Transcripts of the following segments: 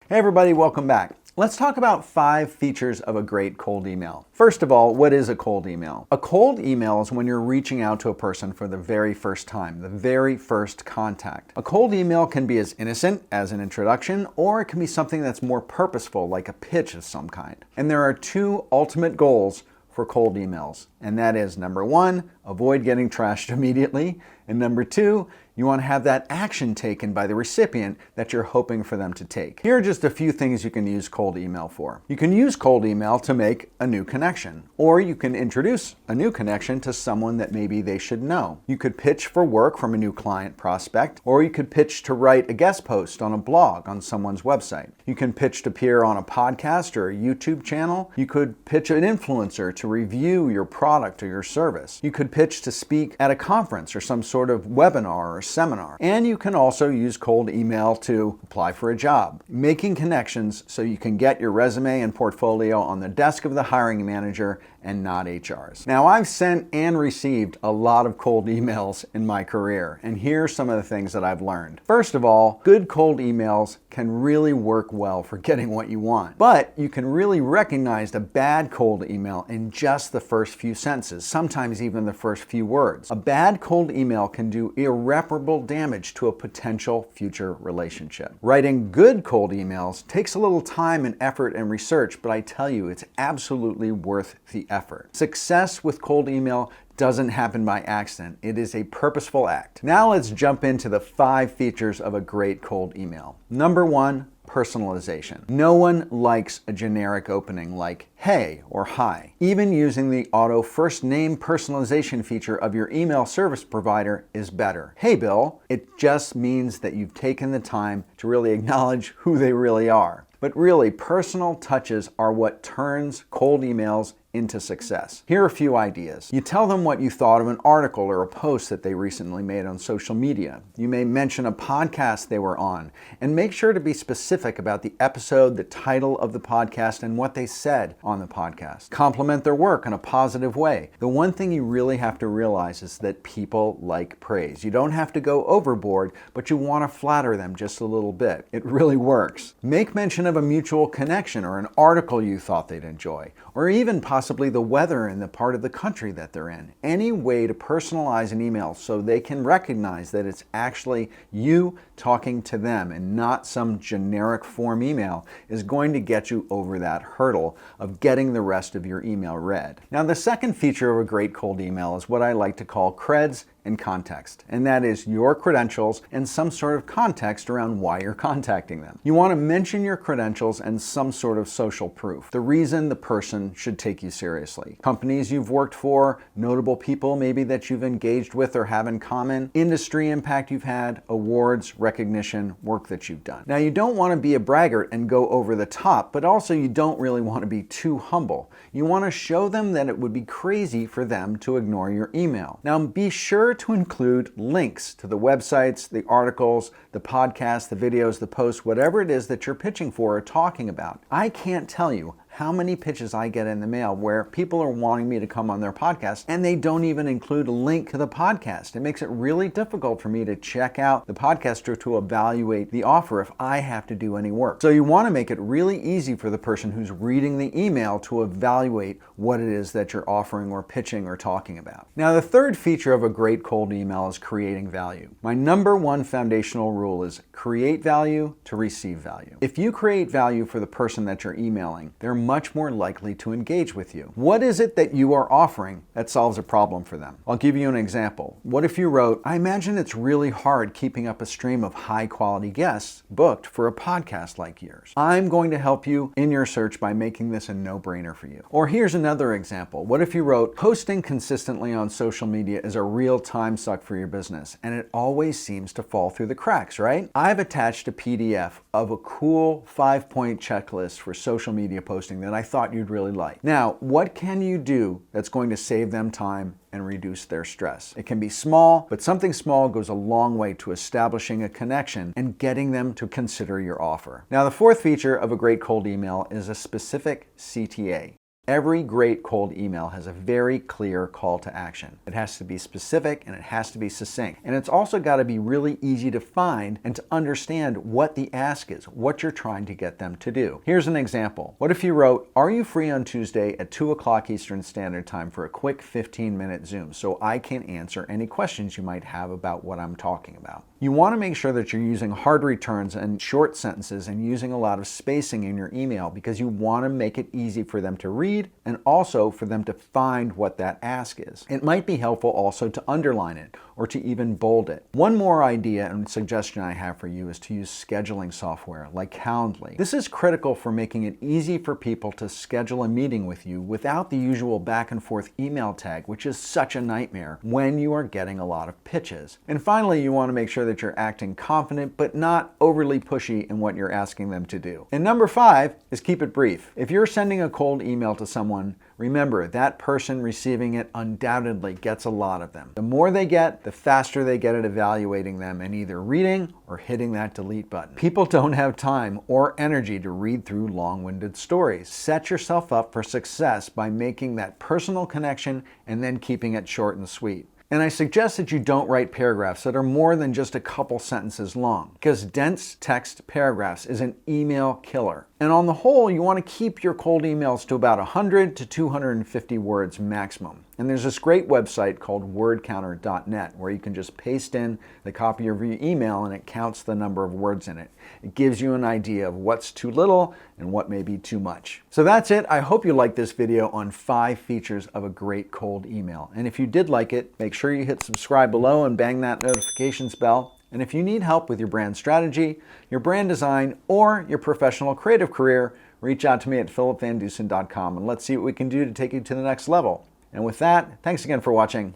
Hey everybody, welcome back. Let's talk about 5 features of a great cold email. First of all, what is a cold email? A cold email is when you're reaching out to a person for the very first time, the very first contact. A cold email can be as innocent as an introduction, or it can be something that's more purposeful, like a pitch of some kind. And there are 2 ultimate goals for cold emails, and that is number 1, avoid getting trashed immediately, and number 2, you want to have that action taken by the recipient that you're hoping for them to take. Here are just a few things you can use cold email for. You can use cold email to make a new connection, or you can introduce a new connection to someone that maybe they should know. You could pitch for work from a new client prospect, or you could pitch to write a guest post on a blog on someone's website. You can pitch to appear on a podcast or a YouTube channel. You could pitch an influencer to review your product or your service. You could pitch to speak at a conference or some sort of webinar or seminar. And you can also use cold email to apply for a job, making connections so you can get your resume and portfolio on the desk of the hiring manager and not HR's. Now, I've sent and received a lot of cold emails in my career, and here's some of the things that I've learned. First of all, good cold emails can really work well for getting what you want, but you can really recognize a bad cold email in just the first few sentences, sometimes even the first few words. A bad cold email can do irreparable damage to a potential future relationship. Writing good cold emails takes a little time and effort and research, but I tell you, it's absolutely worth the effort. Success with cold email doesn't happen by accident. It is a purposeful act. Now let's jump into the 5 features of a great cold email. Number 1, personalization. No one likes a generic opening like hey or hi. Even using the auto first name personalization feature of your email service provider is better. Hey Bill, it just means that you've taken the time to really acknowledge who they really are. But really, personal touches are what turns cold emails into success. Here are a few ideas. You tell them what you thought of an article or a post that they recently made on social media. You may mention a podcast they were on, and make sure to be specific about the episode, the title of the podcast, and what they said on the podcast. Compliment their work in a positive way. The one thing you really have to realize is that people like praise. You don't have to go overboard, but you want to flatter them just a little bit. It really works. Make mention of a mutual connection or an article you thought they'd enjoy, or even possibly the weather in the part of the country that they're in. Any way to personalize an email so they can recognize that it's actually you talking to them and not some generic form email is going to get you over that hurdle of getting the rest of your email read. Now, the second feature of a great cold email is what I like to call CREDS and context, and that is your credentials and some sort of context around why you're contacting them. You want to mention your credentials and some sort of social proof, the reason the person should take you seriously. Companies you've worked for, notable people maybe that you've engaged with or have in common, industry impact you've had, awards, recognition, work that you've done. Now, you don't want to be a braggart and go over the top, but also you don't really want to be too humble. You want to show them that it would be crazy for them to ignore your email. Now, be sure to include links to the websites, the articles, the podcasts, the videos, the posts, whatever it is that you're pitching for or talking about. I can't tell you how many pitches I get in the mail where people are wanting me to come on their podcast and they don't even include a link to the podcast. It makes it really difficult for me to check out the podcast or to evaluate the offer if I have to do any work. So you want to make it really easy for the person who's reading the email to evaluate what it is that you're offering or pitching or talking about. Now, the third feature of a great cold email is creating value. My number 1 foundational rule is create value to receive value. If you create value for the person that you're emailing, they're much more likely to engage with you. What is it that you are offering that solves a problem for them? I'll give you an example. What if you wrote, I imagine it's really hard keeping up a stream of high quality guests booked for a podcast like yours. I'm going to help you in your search by making this a no-brainer for you. Or here's another example. What if you wrote, posting consistently on social media is a real time suck for your business, and it always seems to fall through the cracks, right? I've attached a PDF of a cool 5-point checklist for social media posting that I thought you'd really like. Now, what can you do that's going to save them time and reduce their stress? It can be small, but something small goes a long way to establishing a connection and getting them to consider your offer. Now, the fourth feature of a great cold email is a specific CTA. Every great cold email has a very clear call to action. It has to be specific and it has to be succinct. And it's also got to be really easy to find and to understand what the ask is, what you're trying to get them to do. Here's an example. What if you wrote, "Are you free on Tuesday at 2 o'clock Eastern Standard Time for a quick 15-minute Zoom so I can answer any questions you might have about what I'm talking about?" You want to make sure that you're using hard returns and short sentences and using a lot of spacing in your email because you want to make it easy for them to read and also for them to find what that ask is. It might be helpful also to underline it or to even bold it. One more idea and suggestion I have for you is to use scheduling software like Calendly. This is critical for making it easy for people to schedule a meeting with you without the usual back and forth email tag, which is such a nightmare when you are getting a lot of pitches. And finally, you want to make sure that you're acting confident but not overly pushy in what you're asking them to do. And number 5 is keep it brief. If you're sending a cold email to someone, remember that person receiving it undoubtedly gets a lot of them. The more they get, the faster they get at evaluating them and either reading or hitting that delete button. People don't have time or energy to read through long-winded stories. Set yourself up for success by making that personal connection and then keeping it short and sweet. And I suggest that you don't write paragraphs that are more than just a couple sentences long, because dense text paragraphs is an email killer. And on the whole, you want to keep your cold emails to about 100 to 250 words maximum. And there's this great website called wordcounter.net where you can just paste in the copy of your email and it counts the number of words in it. It gives you an idea of what's too little and what may be too much. So that's it. I hope you liked this video on 5 features of a great cold email. And if you did like it, make sure you hit subscribe below and bang that notifications bell. And if you need help with your brand strategy, your brand design, or your professional creative career, reach out to me at philipvandusen.com and let's see what we can do to take you to the next level. And with that, thanks again for watching.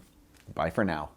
Bye for now.